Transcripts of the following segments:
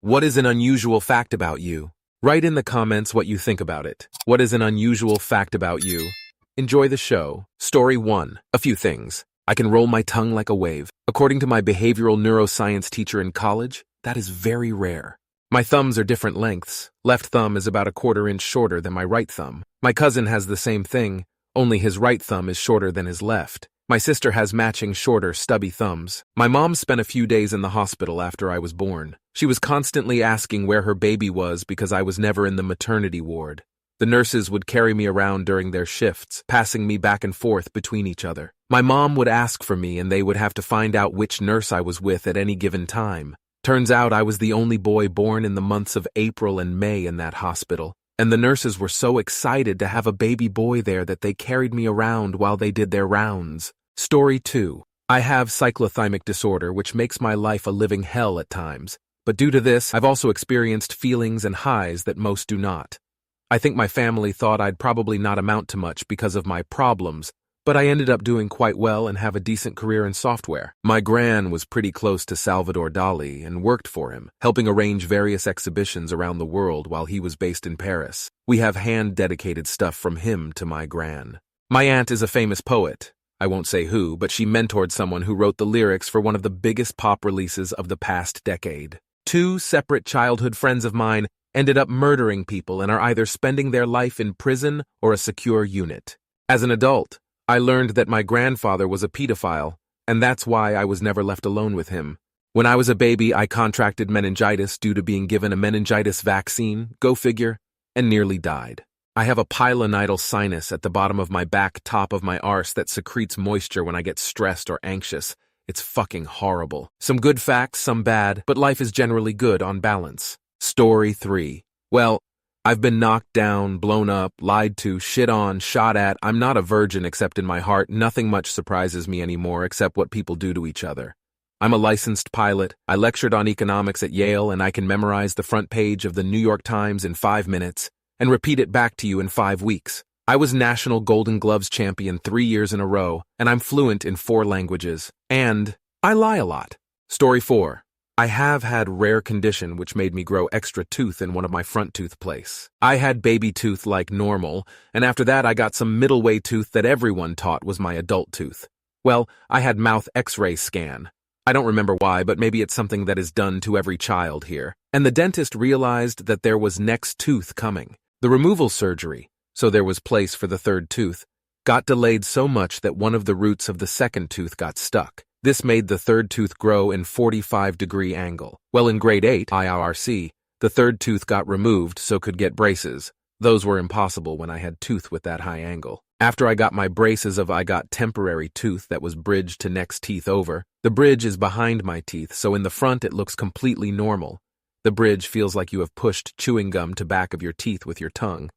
What is an unusual fact about you? Write in the comments what you think about it. What is an unusual fact about you? Enjoy the show. Story 1. A few things. I can roll my tongue like a wave. According to my behavioral neuroscience teacher in college, that is very rare. My thumbs are different lengths. Left thumb is about a quarter inch shorter than my right thumb. My cousin has the same thing, only his right thumb is shorter than his left. My sister has matching shorter, stubby thumbs. My mom spent a few days in the hospital after I was born. She was constantly asking where her baby was because I was never in the maternity ward. The nurses would carry me around during their shifts, passing me back and forth between each other. My mom would ask for me and they would have to find out which nurse I was with at any given time. Turns out I was the only boy born in the months of April and May in that hospital, and the nurses were so excited to have a baby boy there that they carried me around while they did their rounds. Story 2. I have cyclothymic disorder, which makes my life a living hell at times, but due to this, I've also experienced feelings and highs that most do not. I think my family thought I'd probably not amount to much because of my problems, but I ended up doing quite well and have a decent career in software. My gran was pretty close to Salvador Dali and worked for him, helping arrange various exhibitions around the world while he was based in Paris. We have hand-dedicated stuff from him to my gran. My aunt is a famous poet. I won't say who, but she mentored someone who wrote the lyrics for one of the biggest pop releases of the past decade. 2 separate childhood friends of mine ended up murdering people and are either spending their life in prison or a secure unit. As an adult, I learned that my grandfather was a pedophile, and that's why I was never left alone with him. When I was a baby, I contracted meningitis due to being given a meningitis vaccine, go figure, and nearly died. I have a pilonidal sinus at the bottom of my back top of my arse that secretes moisture when I get stressed or anxious. It's fucking horrible. Some good facts, some bad, but life is generally good on balance. Story 3. Well, I've been knocked down, blown up, lied to, shit on, shot at. I'm not a virgin except in my heart. Nothing much surprises me anymore except what people do to each other. I'm a licensed pilot. I lectured on economics at Yale, and I can memorize the front page of the New York Times in 5 minutes and repeat it back to you in 5 weeks. I was National Golden Gloves champion 3 years in a row, and I'm fluent in 4 languages. And I lie a lot. Story 4. I have had rare condition which made me grow extra tooth in one of my front tooth place. I had baby tooth like normal, and after that I got some middle-way tooth that everyone taught was my adult tooth. Well, I had mouth x-ray scan. I don't remember why, but maybe it's something that is done to every child here. And the dentist realized that there was next tooth coming. The removal surgery, so there was place for the 3rd tooth, got delayed so much that one of the roots of the 2nd tooth got stuck. This made the 3rd tooth grow in 45-degree angle. Well, in grade 8, IRC, the 3rd tooth got removed so could get braces. Those were impossible when I had tooth with that high angle. After I got my braces I got temporary tooth that was bridged to next teeth over. The bridge is behind my teeth, so in the front it looks completely normal. The bridge feels like you have pushed chewing gum to back of your teeth with your tongue.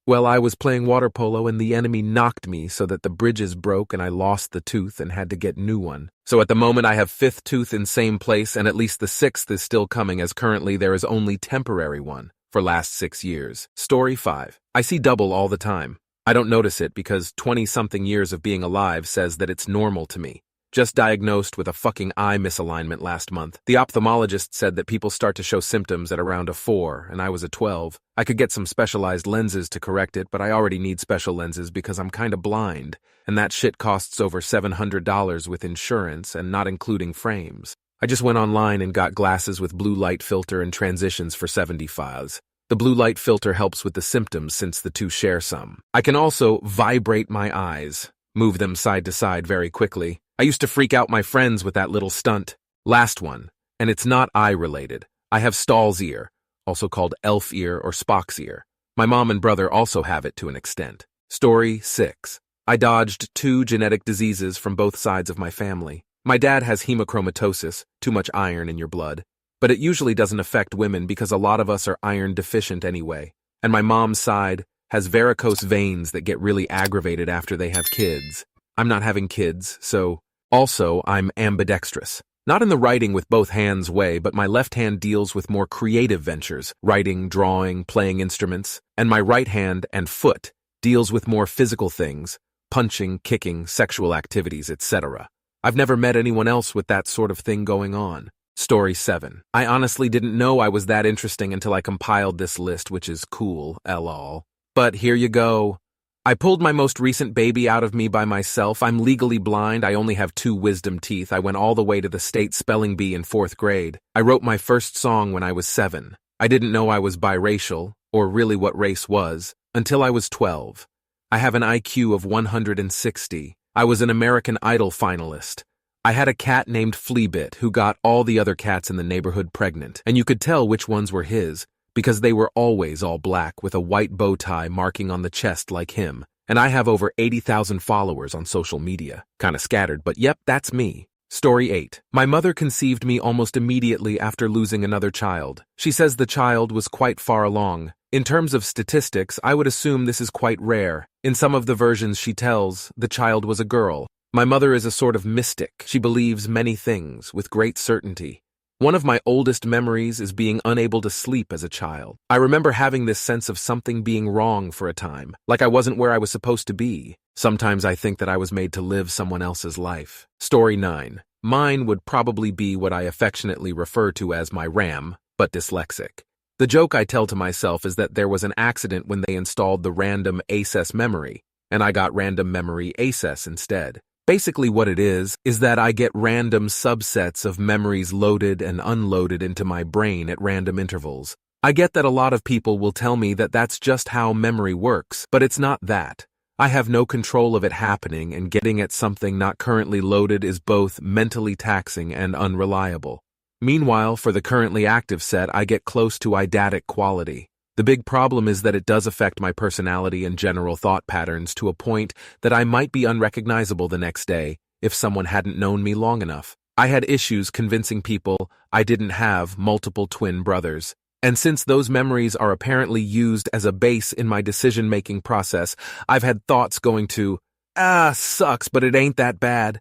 Well, I was playing water polo and the enemy knocked me so that the bridges broke and I lost the tooth and had to get new one. So at the moment I have 5th tooth in same place and at least the 6th is still coming as currently there is only temporary one for last 6 years. Story 5. I see double all the time. I don't notice it because 20-something years of being alive says that it's normal to me. Just diagnosed with a fucking eye misalignment last month. The ophthalmologist said that people start to show symptoms at around a 4, and I was a 12. I could get some specialized lenses to correct it, but I already need special lenses because I'm kinda blind, and that shit costs over $700 with insurance and not including frames. I just went online and got glasses with blue light filter and transitions for $75. The blue light filter helps with the symptoms since the two share some. I can also vibrate my eyes, move them side to side very quickly. I used to freak out my friends with that little stunt. Last one, and it's not eye-related. I have Stahl's ear, also called elf ear or Spock's ear. My mom and brother also have it to an extent. Story 6. I dodged 2 genetic diseases from both sides of my family. My dad has hemochromatosis, too much iron in your blood, but it usually doesn't affect women because a lot of us are iron deficient anyway. And my mom's side has varicose veins that get really aggravated after they have kids. I'm not having kids, so also I'm ambidextrous. Not in the writing with both hands way, but my left hand deals with more creative ventures, writing, drawing, playing instruments, and my right hand and foot deals with more physical things, punching, kicking, sexual activities, etc. I've never met anyone else with that sort of thing going on. Story 7. I honestly didn't know I was that interesting until I compiled this list, which is cool, lol. But here you go. I pulled my most recent baby out of me by myself. I'm legally blind. I only have 2 wisdom teeth. I went all the way to the state spelling bee in 4th grade. I wrote my first song when I was 7. I didn't know I was biracial, or really what race was, until I was 12. I have an IQ of 160. I was an American Idol finalist. I had a cat named Fleabit who got all the other cats in the neighborhood pregnant, and you could tell which ones were his, because they were always all black with a white bow tie marking on the chest like him. And I have over 80,000 followers on social media. Kinda scattered, but yep, that's me. Story 8. My mother conceived me almost immediately after losing another child. She says the child was quite far along. In terms of statistics, I would assume this is quite rare. In some of the versions she tells, the child was a girl. My mother is a sort of mystic. She believes many things with great certainty. One of my oldest memories is being unable to sleep as a child. I remember having this sense of something being wrong for a time, like I wasn't where I was supposed to be. Sometimes I think that I was made to live someone else's life. Story 9. Mine would probably be what I affectionately refer to as my RAM, but dyslexic. The joke I tell to myself is that there was an accident when they installed the random access memory, and I got random memory access instead. Basically what it is that I get random subsets of memories loaded and unloaded into my brain at random intervals. I get that a lot of people will tell me that that's just how memory works, but it's not that. I have no control of it happening, and getting at something not currently loaded is both mentally taxing and unreliable. Meanwhile, for the currently active set, I get close to eidetic quality. The big problem is that it does affect my personality and general thought patterns to a point that I might be unrecognizable the next day if someone hadn't known me long enough. I had issues convincing people I didn't have multiple twin brothers. And since those memories are apparently used as a base in my decision-making process, I've had thoughts going to, sucks, but it ain't that bad.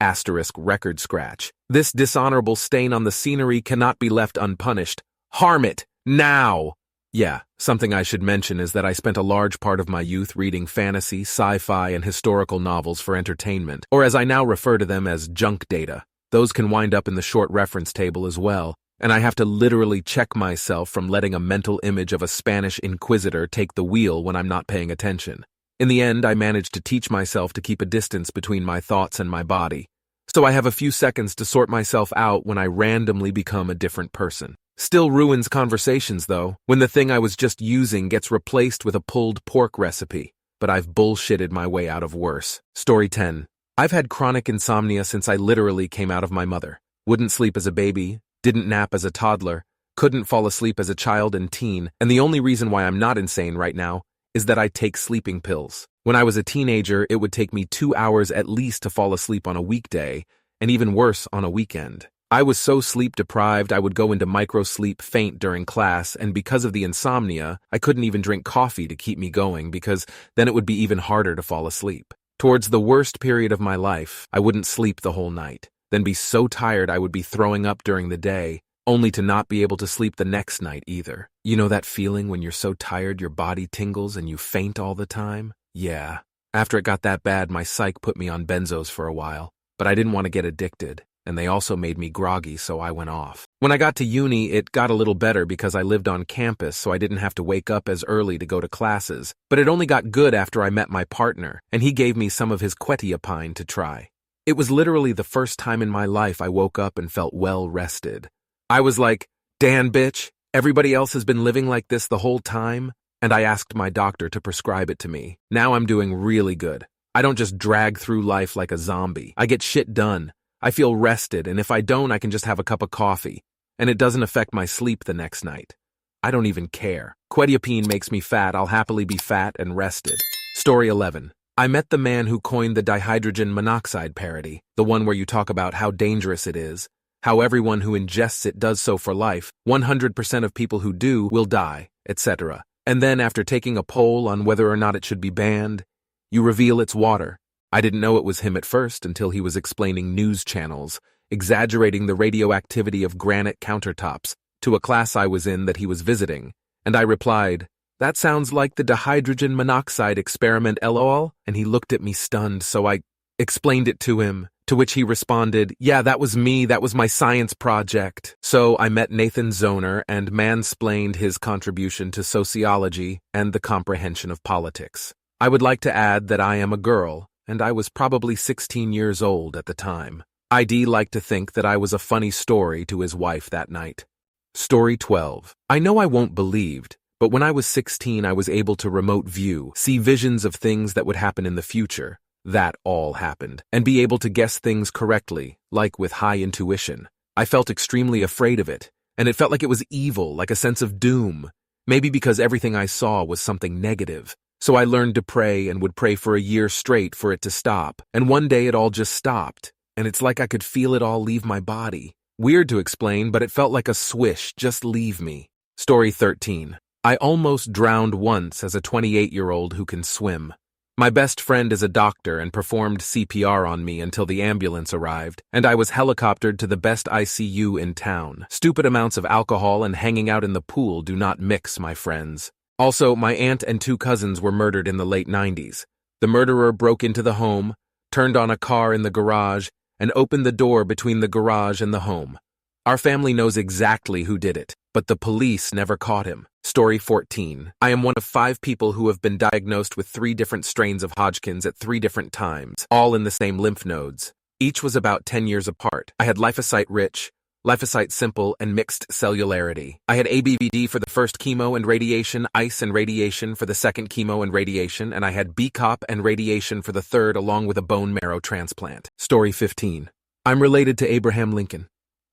Asterisk record scratch. This dishonorable stain on the scenery cannot be left unpunished. Harm it, now! Yeah, something I should mention is that I spent a large part of my youth reading fantasy, sci-fi, and historical novels for entertainment, or as I now refer to them as junk data. Those can wind up in the short reference table as well, and I have to literally check myself from letting a mental image of a Spanish inquisitor take the wheel when I'm not paying attention. In the end, I managed to teach myself to keep a distance between my thoughts and my body, so I have a few seconds to sort myself out when I randomly become a different person. Still ruins conversations, though, when the thing I was just using gets replaced with a pulled pork recipe. But I've bullshitted my way out of worse. Story 10. I've had chronic insomnia since I literally came out of my mother. Wouldn't sleep as a baby, didn't nap as a toddler, couldn't fall asleep as a child and teen, and the only reason why I'm not insane right now is that I take sleeping pills. When I was a teenager, it would take me 2 hours at least to fall asleep on a weekday, and even worse on a weekend. I was so sleep-deprived I would go into micro-sleep faint during class, and because of the insomnia, I couldn't even drink coffee to keep me going because then it would be even harder to fall asleep. Towards the worst period of my life, I wouldn't sleep the whole night, then be so tired I would be throwing up during the day, only to not be able to sleep the next night either. You know that feeling when you're so tired your body tingles and you faint all the time? Yeah. After it got that bad, my psych put me on benzos for a while, but I didn't want to get addicted. And they also made me groggy, so I went off. When I got to uni, it got a little better because I lived on campus, so I didn't have to wake up as early to go to classes. But it only got good after I met my partner, and he gave me some of his quetiapine to try. It was literally the first time in my life I woke up and felt well rested. I was like, "Dan, bitch, everybody else has been living like this the whole time?" And I asked my doctor to prescribe it to me. Now I'm doing really good. I don't just drag through life like a zombie. I get shit done. I feel rested, and if I don't, I can just have a cup of coffee, and it doesn't affect my sleep the next night. I don't even care. Quetiapine makes me fat. I'll happily be fat and rested. Story 11. I met the man who coined the dihydrogen monoxide parody, the one where you talk about how dangerous it is, how everyone who ingests it does so for life, 100% of people who do will die, etc. And then after taking a poll on whether or not it should be banned, you reveal it's water. I didn't know it was him at first until he was explaining news channels, exaggerating the radioactivity of granite countertops to a class I was in that he was visiting, and I replied, "That sounds like the dihydrogen monoxide experiment, lol," and he looked at me stunned, so I explained it to him. To which he responded, "Yeah, that was me, that was my science project." So I met Nathan Zoner and mansplained his contribution to sociology and the comprehension of politics. I would like to add that I am a girl, and I was probably 16 years old at the time. I'd like to think that I was a funny story to his wife that night. Story 12. I know I won't believed, but when I was 16 I was able to remote view, see visions of things that would happen in the future. That all happened, and be able to guess things correctly, like with high intuition. I felt extremely afraid of it, and it felt like it was evil, like a sense of doom. Maybe because everything I saw was something negative. So I learned to pray and would pray for a year straight for it to stop, and one day it all just stopped, and it's like I could feel it all leave my body. Weird to explain, but it felt like a swish, just leave me. Story 13. I almost drowned once as a 28-year-old who can swim. My best friend is a doctor and performed CPR on me until the ambulance arrived, and I was helicoptered to the best ICU in town. Stupid amounts of alcohol and hanging out in the pool do not mix, my friends. Also, my aunt and 2 cousins were murdered in the late 90s. The murderer broke into the home, turned on a car in the garage, and opened the door between the garage and the home. Our family knows exactly who did it, but the police never caught him. Story 14. I am one of 5 people who have been diagnosed with 3 different strains of Hodgkin's at 3 different times, all in the same lymph nodes. Each was about 10 years apart. I had lymphocyte-rich, lymphocyte-simple, and mixed cellularity. I had ABVD for the first chemo and radiation, ice and radiation for the second chemo and radiation, and I had BCOP and radiation for the third, along with a bone marrow transplant. Story 15. I'm related to Abraham Lincoln.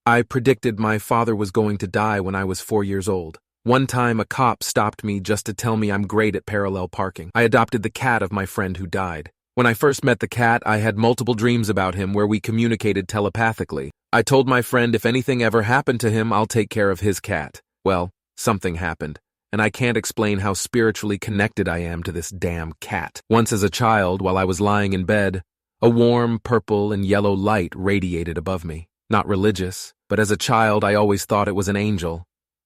I predicted my father was going to die when I was 4 years old. One time, a cop stopped me just to tell me I'm great at parallel parking. I adopted the cat of my friend who died. When I first met the cat, I had multiple dreams about him where we communicated telepathically. I told my friend if anything ever happened to him, I'll take care of his cat. Well, something happened, and I can't explain how spiritually connected I am to this damn cat. Once as a child, while I was lying in bed, a warm purple and yellow light radiated above me. Not religious, but as a child I always thought it was an angel.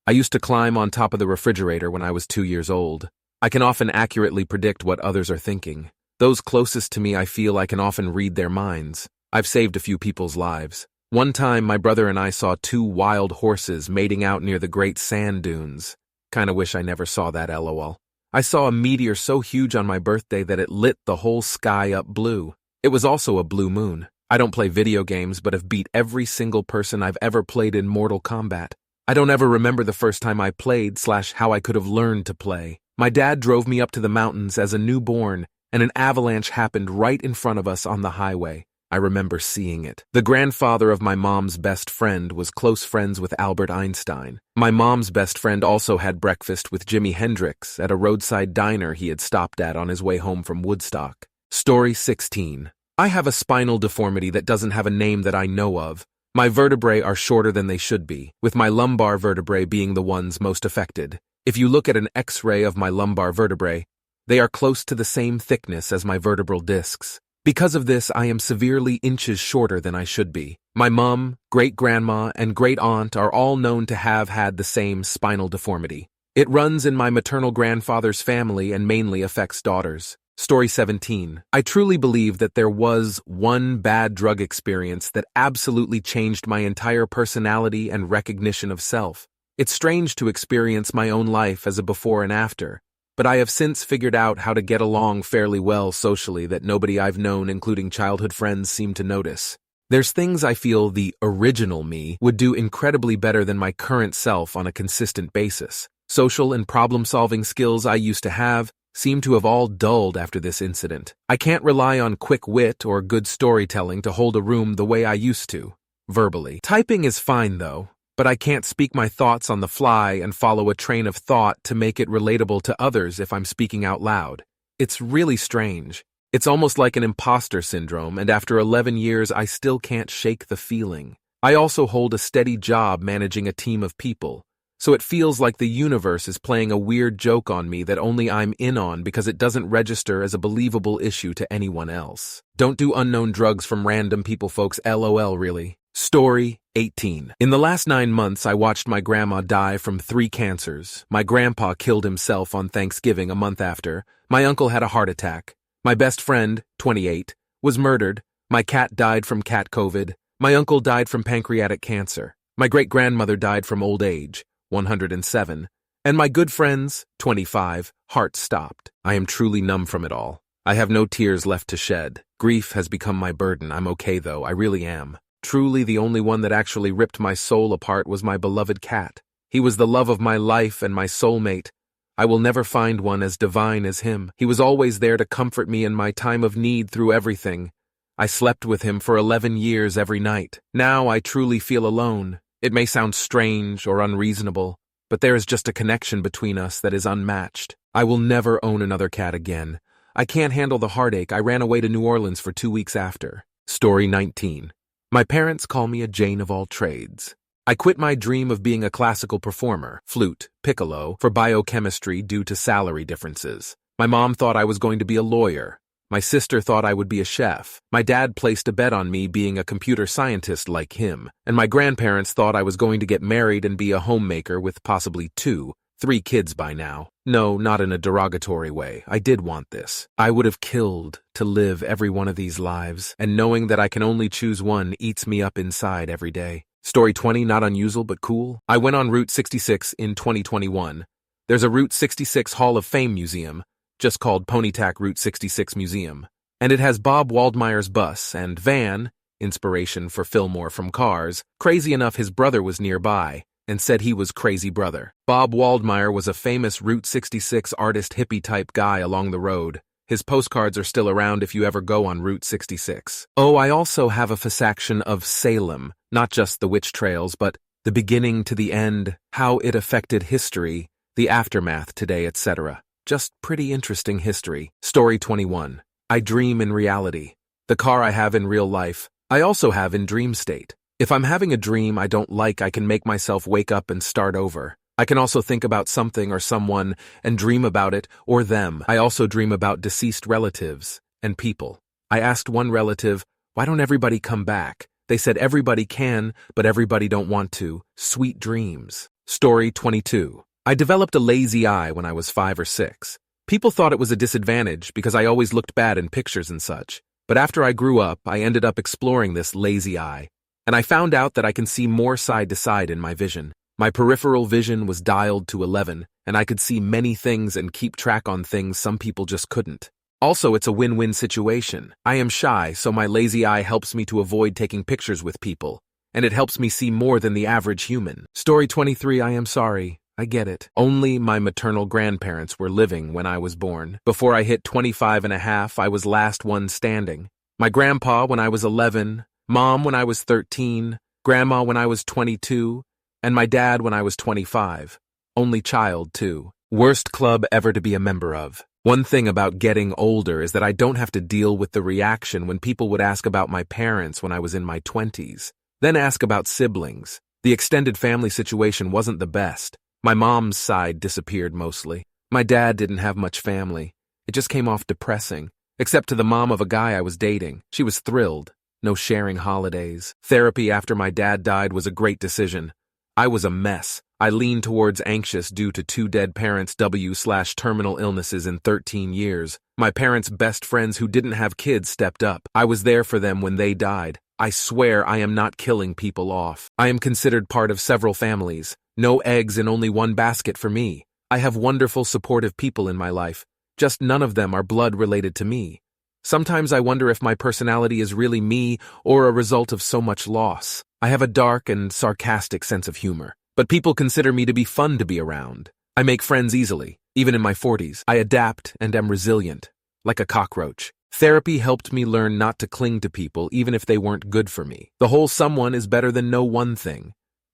I used to climb on top of the refrigerator when I was 2 years old. I can often accurately predict what others are thinking. Those closest to me, I feel I can often read their minds. I've saved a few people's lives. One time, my brother and I saw 2 wild horses mating out near the Great Sand Dunes. Kinda wish I never saw that, lol. I saw a meteor so huge on my birthday that it lit the whole sky up blue. It was also a blue moon. I don't play video games, but have beat every single person I've ever played in Mortal Kombat. I don't ever remember the first time I played / how I could have learned to play. My dad drove me up to the mountains as a newborn, and an avalanche happened right in front of us on the highway. I remember seeing it. The grandfather of my mom's best friend was close friends with Albert Einstein. My mom's best friend also had breakfast with Jimi Hendrix at a roadside diner he had stopped at on his way home from Woodstock. Story 16. I have a spinal deformity that doesn't have a name that I know of. My vertebrae are shorter than they should be, with my lumbar vertebrae being the ones most affected. If you look at an X-ray of my lumbar vertebrae, they are close to the same thickness as my vertebral discs. Because of this, I am severely inches shorter than I should be. My mom, great-grandma, and great-aunt are all known to have had the same spinal deformity. It runs in my maternal grandfather's family and mainly affects daughters. Story 17. I truly believe that there was one bad drug experience that absolutely changed my entire personality and recognition of self. It's strange to experience my own life as a before and after, but I have since figured out how to get along fairly well socially that nobody I've known, including childhood friends, seem to notice. There's things I feel the original me would do incredibly better than my current self on a consistent basis. Social and problem-solving skills I used to have seem to have all dulled after this incident. I can't rely on quick wit or good storytelling to hold a room the way I used to, verbally. Typing is fine though, but I can't speak my thoughts on the fly and follow a train of thought to make it relatable to others if I'm speaking out loud. It's really strange. It's almost like an imposter syndrome, and after 11 years I still can't shake the feeling. I also hold a steady job managing a team of people, so it feels like the universe is playing a weird joke on me that only I'm in on because it doesn't register as a believable issue to anyone else. Don't do unknown drugs from random people, folks, lol, really. Story 18. In the last 9 months, I watched my grandma die from 3 cancers. My grandpa killed himself on Thanksgiving a month after. My uncle had a heart attack. My best friend, 28, was murdered. My cat died from cat COVID. My uncle died from pancreatic cancer. My great-grandmother died from old age, 107. And my good friends, 25, heart stopped. I am truly numb from it all. I have no tears left to shed. Grief has become my burden. I'm okay though, I really am. Truly the only one that actually ripped my soul apart was my beloved cat. He was the love of my life and my soulmate. I will never find one as divine as him. He was always there to comfort me in my time of need through everything. I slept with him for 11 years every night. Now I truly feel alone. It may sound strange or unreasonable, but there is just a connection between us that is unmatched. I will never own another cat again. I can't handle the heartache. I ran away to New Orleans for 2 weeks after. Story 19. My parents call me a Jane of all trades. I quit my dream of being a classical performer, flute, piccolo, for biochemistry due to salary differences. My mom thought I was going to be a lawyer. My sister thought I would be a chef. My dad placed a bet on me being a computer scientist like him. And my grandparents thought I was going to get married and be a homemaker with possibly 2, 3 kids by now. No, not in a derogatory way. I did want this. I would have killed to live every one of these lives, and knowing that I can only choose one eats me up inside every day. Story 20, not unusual but cool. I went on Route 66 in 2021. There's a Route 66 Hall of Fame museum, just called Ponytack Route 66 Museum. And it has Bob Waldmeier's bus and van, inspiration for Fillmore from Cars. Crazy enough, his brother was nearby and said he was Crazy Brother. Bob Waldmeier was a famous Route 66 artist hippie-type guy along the road. His postcards are still around if you ever go on Route 66. Oh, I also have a fascination of Salem, not just the witch trails, but the beginning to the end, how it affected history, the aftermath today, etc. Just pretty interesting history. Story 21. I dream in reality. The car I have in real life, I also have in dream state. If I'm having a dream I don't like, I can make myself wake up and start over. I can also think about something or someone and dream about it or them. I also dream about deceased relatives and people. I asked one relative, why don't everybody come back? They said everybody can, but everybody don't want to. Sweet dreams. Story 22. I developed a lazy eye when I was 5 or 6. People thought it was a disadvantage because I always looked bad in pictures and such. But after I grew up, I ended up exploring this lazy eye. And I found out that I can see more side to side in my vision. My peripheral vision was dialed to 11, and I could see many things and keep track on things some people just couldn't. Also, it's a win-win situation. I am shy, so my lazy eye helps me to avoid taking pictures with people, and it helps me see more than the average human. Story 23, I am sorry. I get it. Only my maternal grandparents were living when I was born. Before I hit 25 and a half, I was last one standing. My grandpa when I was 11, Mom when I was 13, Grandma when I was 22, and my dad when I was 25. Only child, too. Worst club ever to be a member of. One thing about getting older is that I don't have to deal with the reaction when people would ask about my parents when I was in my 20s. Then ask about siblings. The extended family situation wasn't the best. My mom's side disappeared mostly. My dad didn't have much family. It just came off depressing. Except to the mom of a guy I was dating. She was thrilled. No sharing holidays. Therapy after my dad died was a great decision. I was a mess. I leaned towards anxious due to 2 dead parents' terminal illnesses in 13 years. My parents' best friends who didn't have kids stepped up. I was there for them when they died. I swear I am not killing people off. I am considered part of several families. No eggs in only one basket for me. I have wonderful supportive people in my life. Just none of them are blood related to me. Sometimes I wonder if my personality is really me or a result of so much loss. I have a dark and sarcastic sense of humor, but people consider me to be fun to be around. I make friends easily, even in my 40s. I adapt and am resilient, like a cockroach. Therapy helped me learn not to cling to people even if they weren't good for me. The whole someone is better than no one thing.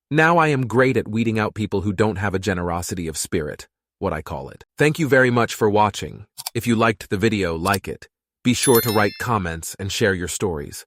Now I am great at weeding out people who don't have a generosity of spirit, what I call it. Thank you very much for watching. If you liked the video, like it. Be sure to write comments and share your stories.